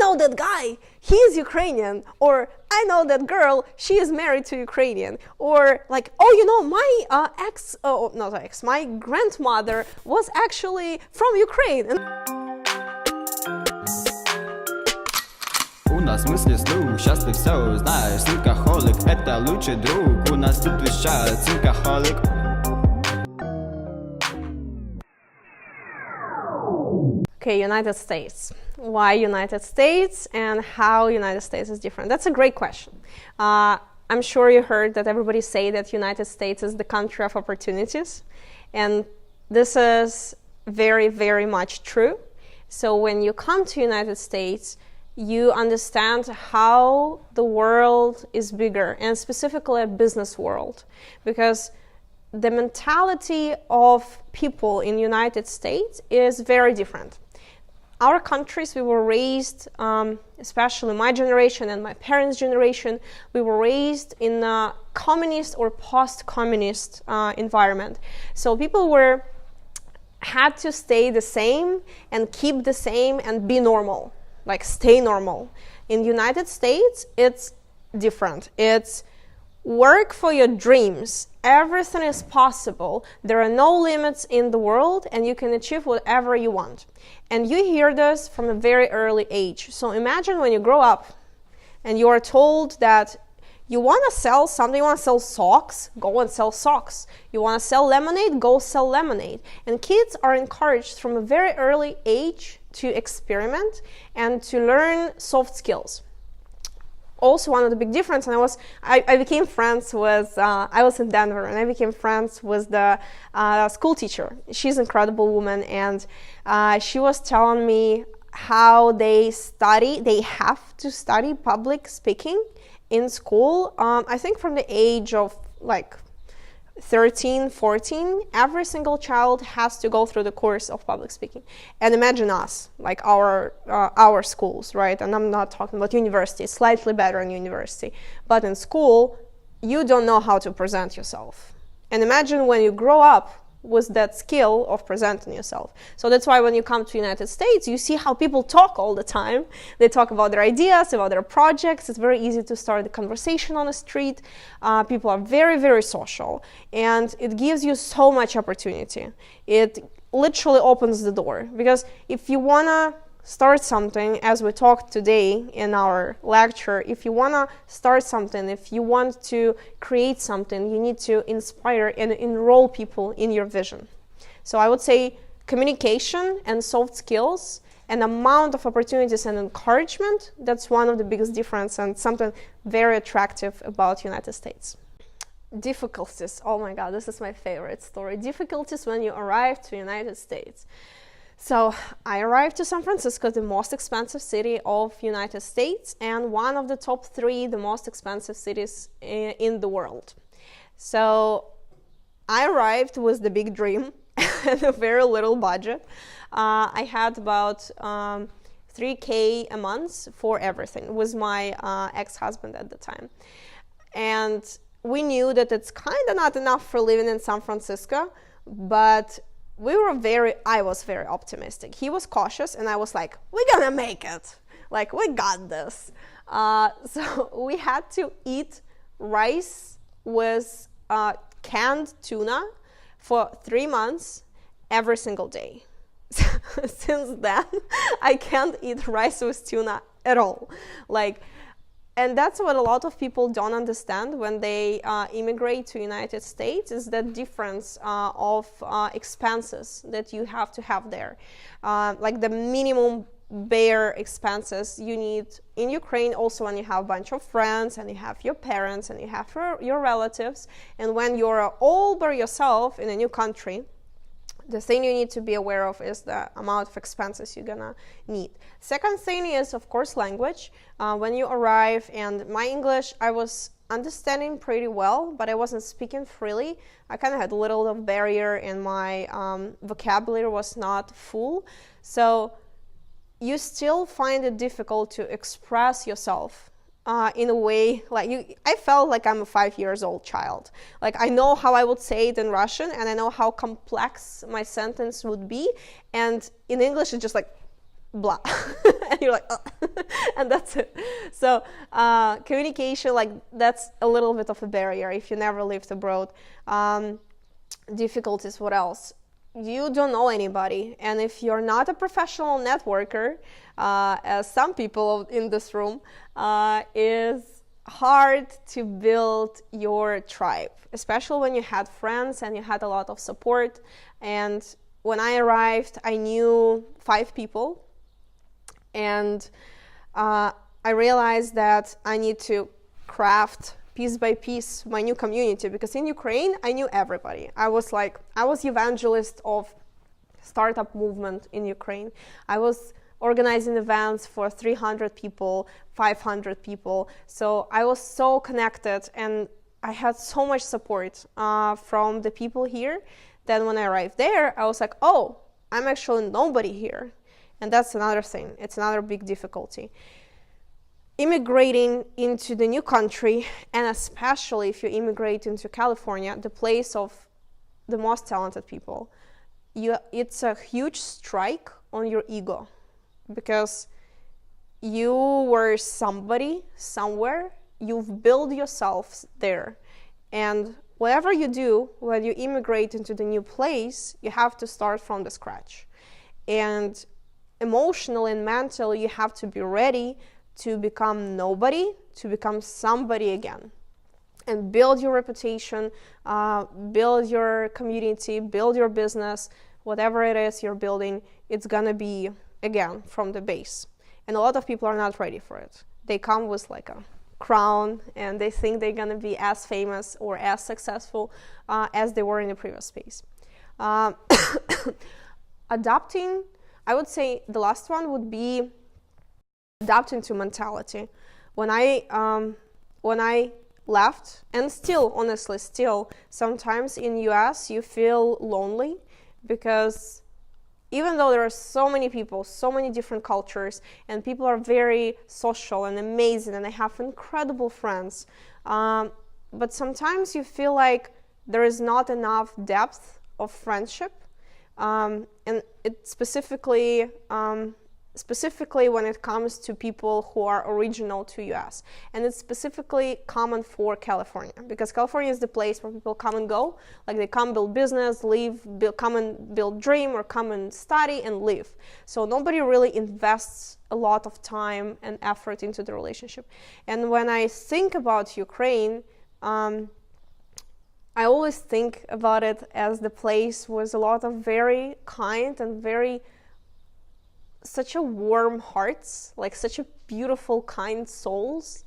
know that guy, he is Ukrainian, or I know that girl, she is married to Ukrainian, or like, oh, you know, my grandmother was actually from Ukraine. У нас мысли слух, сейчас ты все узнаешь. Thinkaholic, это лучший друг. У нас тут вещает Thinkaholic. Okay, United States. Why United States and how United States is different? That's a great question. I'm sure you heard that everybody say that United States is the country of opportunities. And this is very, very much true. So when you come to United States, you understand how the world is bigger, and specifically a business world, because the mentality of people in United States is very different. Our countries, we were raised, especially my generation and my parents' generation, we were raised in a communist or post-communist environment. So people had to stay the same and keep the same and be normal. Like stay normal. In the United States, it's different. It's work for your dreams. Everything is possible. There are no limits in the world, and you can achieve whatever you want. And you hear this from a very early age. So imagine when you grow up and you are told that you want to sell something, you want to sell socks, go and sell socks. You want to sell lemonade, go sell lemonade. And kids are encouraged from a very early age to experiment and to learn soft skills. Also, one of the big difference, and I became friends with, I was in Denver, and I became friends with the school teacher. She's an incredible woman, and she was telling me how they have to study public speaking in school. I think from the age of like 13, 14, every single child has to go through the course of public speaking. And imagine us, like our schools, right? And I'm not talking about university, slightly better in university. But in school, you don't know how to present yourself. And imagine when you grow up with that skill of presenting yourself. So that's why when you come to the United States, you see how people talk all the time. They talk about their ideas, about their projects. It's very easy to start a conversation on the street. People are very, very social. And it gives you so much opportunity. It literally opens the door. Because if you want to start something, as we talked today in our lecture, if you want to start something, if you want to create something, you need to inspire and enroll people in your vision. So I would say communication and soft skills and amount of opportunities and encouragement, that's one of the biggest difference and something very attractive about United States. Difficulties, oh my God, this is my favorite story. Difficulties when you arrive to United States. So I arrived to San Francisco, the most expensive city of United States, and one of the top 3, the most expensive cities in the world. So I arrived with the big dream and a very little budget. I had about $3,000 a month for everything with my ex-husband at the time. And we knew that it's kind of not enough for living in San Francisco, but I was very optimistic. He was cautious, and I was like, we're gonna make it. Like, we got this. So we had to eat rice with canned tuna for 3 months every single day. Since then, I can't eat rice with tuna at all. And that's what a lot of people don't understand when they immigrate to United States, is the difference of expenses that you have to have there. Like the minimum bare expenses you need in Ukraine, also when you have a bunch of friends and you have your parents and you have your relatives. And when you're all by yourself in a new country, the thing you need to be aware of is the amount of expenses you're gonna need. Second thing is, of course, language. When you arrive, and my English, I was understanding pretty well, but I wasn't speaking freely. I kind of had a little of barrier, and my vocabulary was not full. So you still find it difficult to express yourself in a way, I felt like I'm a 5-year-old child. Like, I know how I would say it in Russian, and I know how complex my sentence would be, and in English it's just like, blah. And you're like, and that's it. So communication, like, that's a little bit of a barrier if you never lived abroad. Difficulties, what else? You don't know anybody, and if you're not a professional networker, as some people in this room, is hard to build your tribe, especially when you had friends and you had a lot of support. And when I arrived, I knew 5 people, and I realized that I need to craft piece by piece my new community, because in Ukraine I knew everybody. I was evangelist of startup movement in Ukraine. I was organizing events for 300 people, 500 people. So I was so connected, and I had so much support from the people here. Then when I arrived there, I was like, oh, I'm actually nobody here. And that's another thing. It's another big difficulty. Immigrating into the new country, and especially if you immigrate into California, the place of the most talented people, it's a huge strike on your ego, because you were somebody somewhere, you've built yourself there, and whatever you do when you immigrate into the new place, you have to start from the scratch. And emotionally and mentally, you have to be ready to become nobody, to become somebody again, and build your reputation, build your community, build your business, whatever it is you're building, it's gonna be, again, from the base. And a lot of people are not ready for it. They come with like a crown, and they think they're gonna be as famous or as successful as they were in the previous space. Adapting, I would say the last one would be adapting to mentality. When I left, and still, honestly, still, sometimes in US you feel lonely, because even though there are so many people, so many different cultures, and people are very social and amazing, and I have incredible friends, but sometimes you feel like there is not enough depth of friendship, and it specifically when it comes to people who are original to US. And it's specifically common for California, because California is the place where people come and go. Like, they come build business, leave, come and build dream, or come and study and leave. So nobody really invests a lot of time and effort into the relationship. And when I think about Ukraine, I always think about it as the place with a lot of very kind and such a warm hearts, like such a beautiful, kind souls.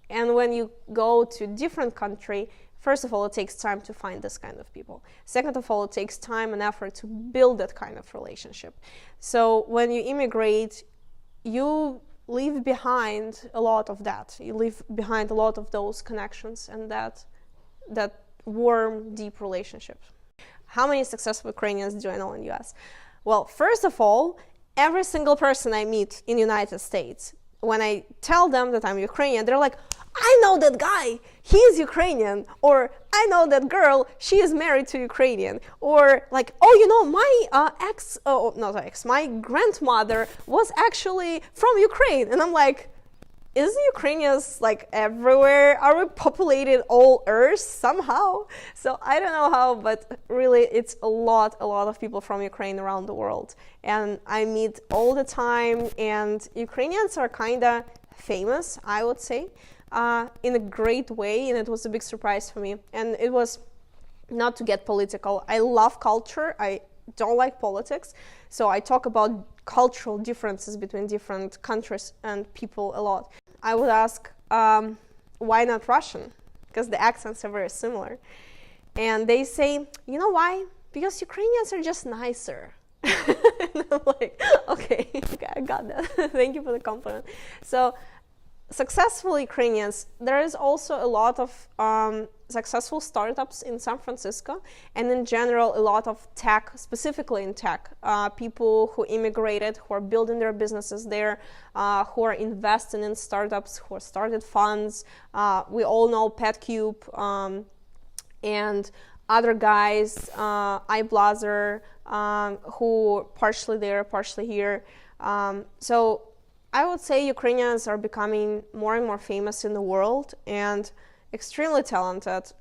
And when you go to a different country, first of all, it takes time to find this kind of people. Second of all, it takes time and effort to build that kind of relationship. So when you immigrate, you leave behind a lot of that. You leave behind a lot of those connections and that warm, deep relationship. How many successful Ukrainians do I know in the US? Well, first of all, every single person I meet in the United States, when I tell them that I'm Ukrainian, they're like, I know that guy, he is Ukrainian, or I know that girl, she is married to Ukrainian, or like, oh, you know, my grandmother was actually from Ukraine. And I'm like, isn't Ukrainians like everywhere? Are we populated all Earth somehow? So I don't know how, but really it's a lot of people from Ukraine around the world. And I meet all the time, and Ukrainians are kind of famous, I would say, in a great way, and it was a big surprise for me. And it was not to get political. I love culture. I don't like politics. So I talk about cultural differences between different countries and people a lot. I would ask, why not Russian? Because the accents are very similar. And they say, you know why? Because Ukrainians are just nicer. And I'm like, okay, I got that. Thank you for the compliment. So successful Ukrainians, there is also a lot of successful startups in San Francisco, and in general a lot of tech, specifically in tech, people who immigrated, who are building their businesses there, who are investing in startups, who started funds. We all know PetCube and other guys, iBlazer, who partially there, partially here. So I would say Ukrainians are becoming more and more famous in the world and extremely talented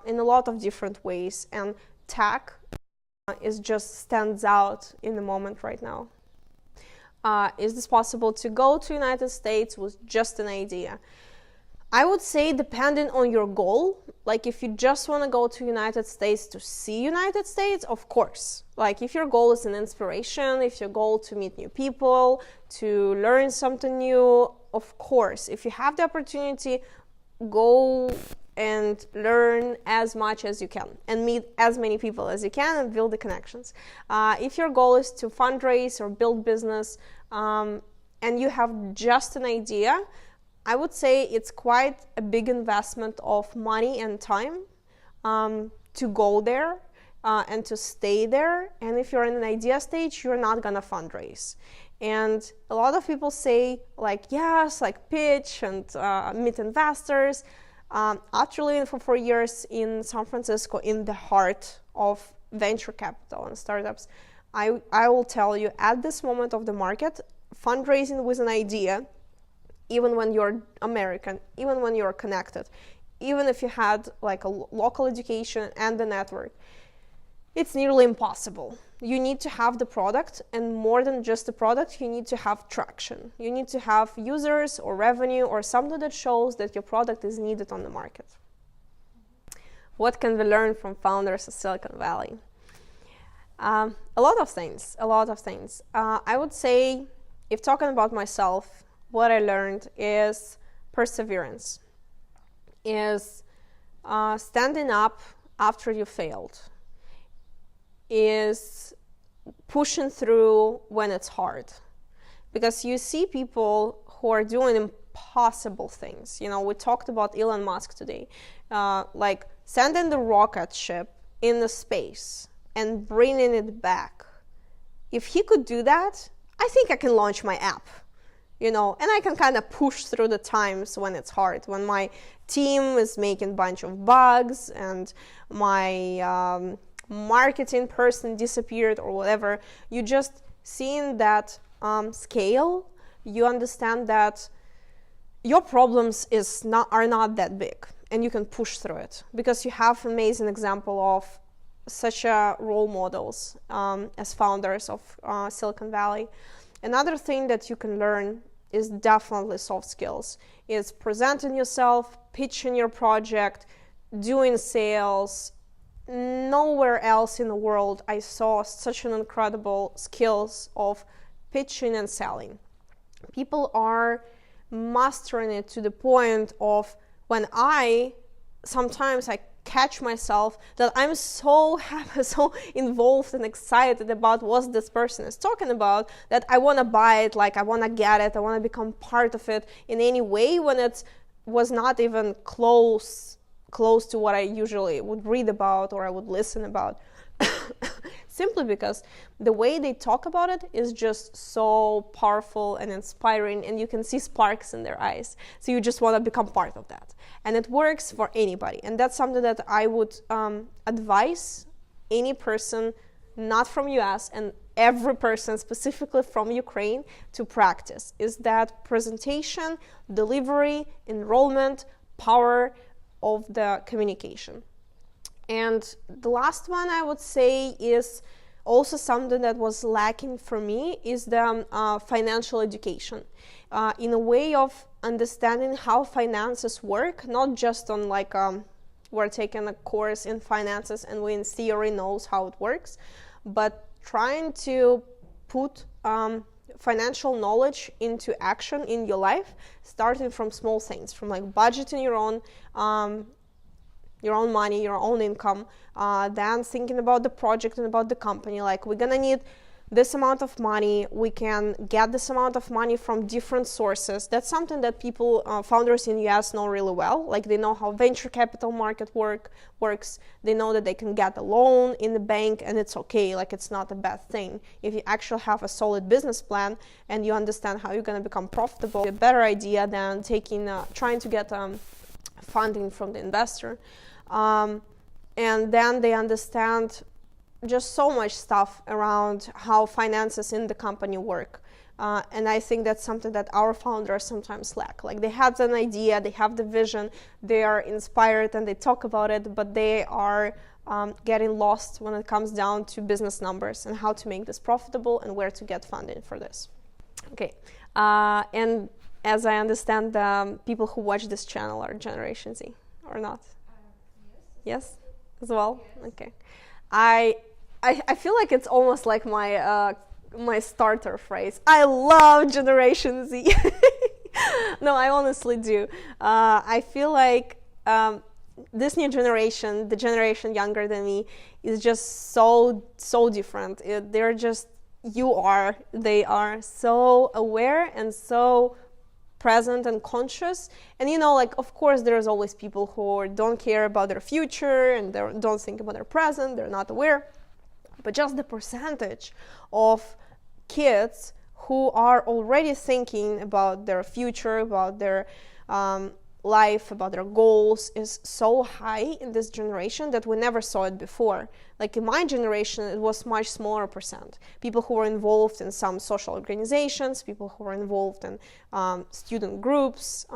in a lot of different ways. And tech is just stands out in the moment right now. Is this possible to go to United States with just an idea? I would say depending on your goal, like if you just want to go to United States to see United States, of course. Like if your goal is an inspiration, if your goal to meet new people, to learn something new, of course. If you have the opportunity, go and learn as much as you can and meet as many people as you can and build the connections. If your goal is to fundraise or build business and you have just an idea, I would say it's quite a big investment of money and time to go there and to stay there. And if you're in an idea stage, you're not gonna fundraise. And a lot of people say like, yes, like pitch and meet investors. After living for 4 years in San Francisco, in the heart of venture capital and startups, I will tell you at this moment of the market, fundraising with an idea, even when you're American, even when you're connected, even if you had like a local education and the network, it's nearly impossible. You need to have the product, and more than just the product, you need to have traction. You need to have users or revenue or something that shows that your product is needed on the market. What can we learn from founders of Silicon Valley? A lot of things. I would say, if talking about myself, what I learned is perseverance, is standing up after you failed, is pushing through when it's hard. Because you see people who are doing impossible things. You know, we talked about Elon Musk today, like sending the rocket ship in the space and bringing it back. If he could do that, I think I can launch my app. You know, and I can kind of push through the times when it's hard, when my team is making a bunch of bugs and my marketing person disappeared or whatever. You just seeing that scale, you understand that your problems are not that big, and you can push through it because you have amazing example of such role models as founders of Silicon Valley. Another thing that you can learn is definitely soft skills. It's presenting yourself, pitching your project, doing sales. Nowhere else in the world I saw such an incredible skills of pitching and selling. People are mastering it to the point of when sometimes I catch myself that I'm so happy, so involved and excited about what this person is talking about, that I want to buy it, like I want to get it, I want to become part of it in any way, when it was not even close to what I usually would read about or I would listen about. Simply because the way they talk about it is just so powerful and inspiring, and you can see sparks in their eyes. So you just want to become part of that. And it works for anybody. And that's something that I would advise any person not from US and every person specifically from Ukraine to practice, is that presentation, delivery, enrollment, power of the communication. And the last one I would say is also something that was lacking for me, is the financial education, in a way of understanding how finances work, not just on like we're taking a course in finances and we in theory knows how it works, but trying to put financial knowledge into action in your life, starting from small things, from like budgeting your own money, your own income, then thinking about the project and about the company. Like, we're gonna need this amount of money, we can get this amount of money from different sources. That's something that people, founders in US know really well. Like, they know how venture capital market works. They know that they can get a loan in the bank and it's okay, like it's not a bad thing. If you actually have a solid business plan and you understand how you're gonna become profitable, a better idea than trying to get funding from the investor. And then they understand just so much stuff around how finances in the company work. And I think that's something that our founders sometimes lack. Like, they have an idea, they have the vision, they are inspired and they talk about it, but they are getting lost when it comes down to business numbers and how to make this profitable and where to get funding for this. Okay, and as I understand, the people who watch this channel are Generation Z, or not? Yes, as well? Yes. Okay. I feel like it's almost like my starter phrase. I love Generation Z. No, I honestly do. I feel like this new generation, the generation younger than me, is just so different. They are so aware and so present and conscious. And like, of course, there's always people who don't care about their future and they don't think about their present, they're not aware. But just the percentage of kids who are already thinking about their future, about their life, about their goals, is so high in this generation that we never saw it before. Like, in my generation, it was much smaller percent. People who were involved in some social organizations, people who were involved in student groups,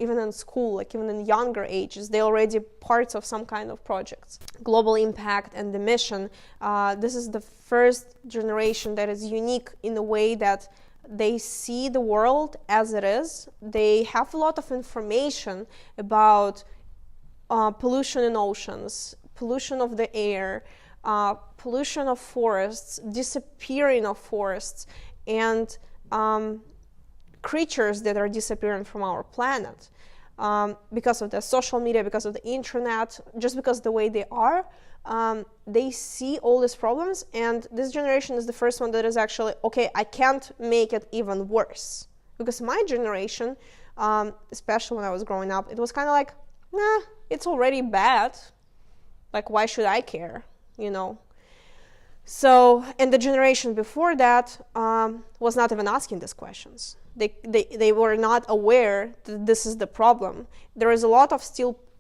even in school, like even in younger ages, they're already parts of some kind of projects. Global impact and the mission, this is the first generation that is unique in the way that they see the world as it is. They have a lot of information about pollution in oceans, pollution of the air, pollution of forests, disappearing of forests, and creatures that are disappearing from our planet because of the social media, because of the internet, just because the way they are. They see all these problems, and this generation is the first one that is actually, okay, I can't make it even worse. Because my generation, especially when I was growing up, it was kind of like, nah, it's already bad. Like, why should I care, So, and the generation before that was not even asking these questions. They were not aware that this is the problem. There is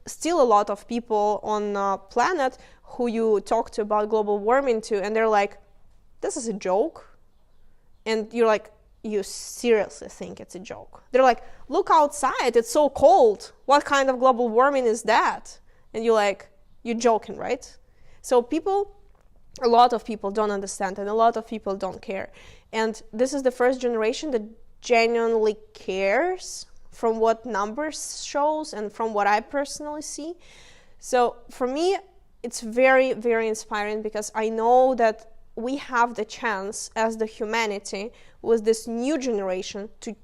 still a lot of people on the planet who you talk to about global warming to, and they're like, this is a joke. And you're like, you seriously think it's a joke? They're like, look outside, it's so cold. What kind of global warming is that? And you're like, you're joking, right? So a lot of people don't understand, and a lot of people don't care. And this is the first generation that genuinely cares, from what numbers shows and from what I personally see. So for me, it's very, very inspiring, because I know that we have the chance as the humanity with this new generation to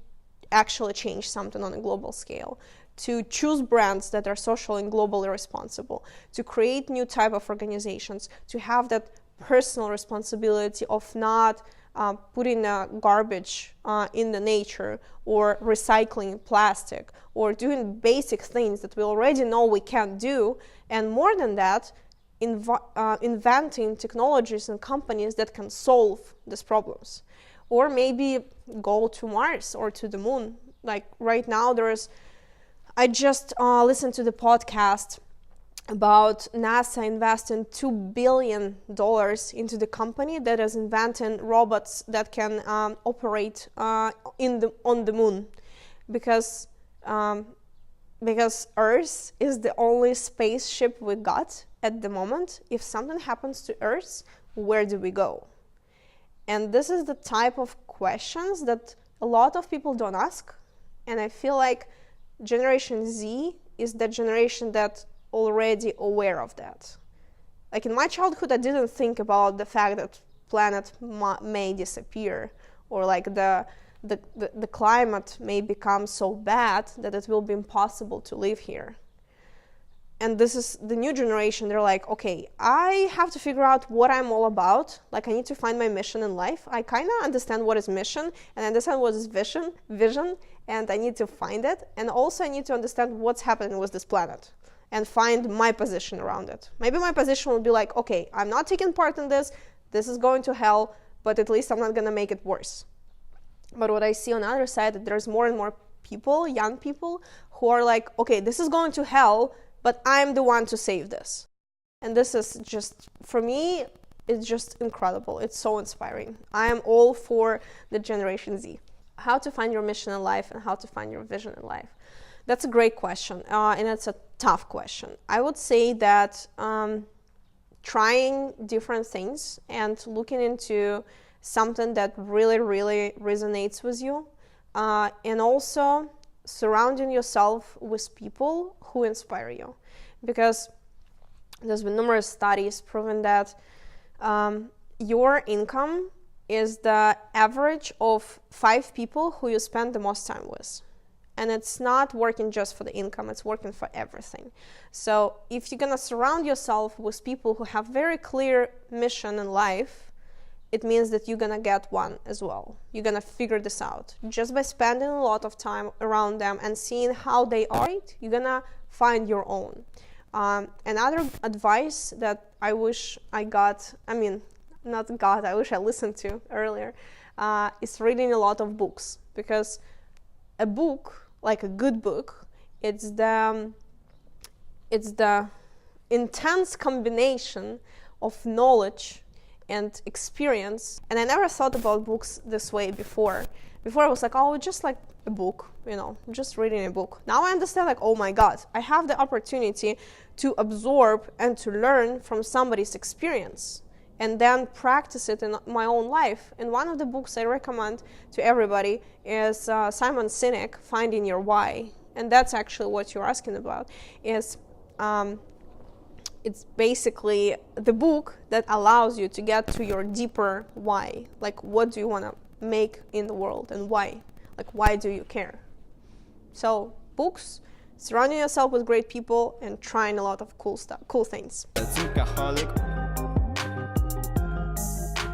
actually change something on a global scale, to choose brands that are socially and globally responsible, to create new type of organizations, to have that personal responsibility of not putting garbage in the nature, or recycling plastic, or doing basic things that we already know we can't do, and more than that, inventing technologies and companies that can solve these problems, or maybe go to Mars or to the moon. Like right now, I just listened to the podcast about NASA investing $2 billion into the company that is inventing robots that can operate on the moon, because Earth is the only spaceship we got at the moment. If something happens to Earth, where do we go? And this is the type of questions that a lot of people don't ask, and I feel like Generation Z is the generation that already aware of that. Like in my childhood, I didn't think about the fact that planet may disappear, or like the climate may become so bad that it will be impossible to live here. And this is the new generation. They're like, okay, I have to figure out what I'm all about. Like, I need to find my mission in life. I kind of understand what is mission, and I understand what is vision, and I need to find it. And also I need to understand what's happening with this planet and find my position around it. Maybe my position will be like, okay, I'm not taking part in this. This is going to hell, but at least I'm not going to make it worse. But what I see on the other side, that there's more and more people, young people, who are like, okay, this is going to hell, but I'm the one to save this. And this is just, for me, it's just incredible. It's so inspiring. I am all for the Generation Z. How to find your mission in life and how to find your vision in life. That's a great question, and it's a tough question. I would say that trying different things and looking into something that really, really resonates with you, and also surrounding yourself with people who inspire you. Because there's been numerous studies proving that your income is the average of 5 people who you spend the most time with. And it's not working just for the income, it's working for everything. So if you're gonna surround yourself with people who have very clear mission in life, it means that you're gonna get one as well. You're gonna figure this out. Just by spending a lot of time around them and seeing how they operate, you're gonna find your own. Another advice that I wish I got, I wish I listened to earlier, is reading a lot of books. Because a book, like a good book, it's the intense combination of knowledge and experience. And I never thought about books this way before. Before I was like, oh, just like a book, just reading a book. Now I understand, like, oh my God, I have the opportunity to absorb and to learn from somebody's experience and then practice it in my own life. And one of the books I recommend to everybody is Simon Sinek, Finding Your Why. And that's actually what you're asking about. It's basically the book that allows you to get to your deeper why. Like, what do you want to make in the world and why? Like, why do you care? So, books, surrounding yourself with great people, and trying a lot of cool things. Thinkaholic.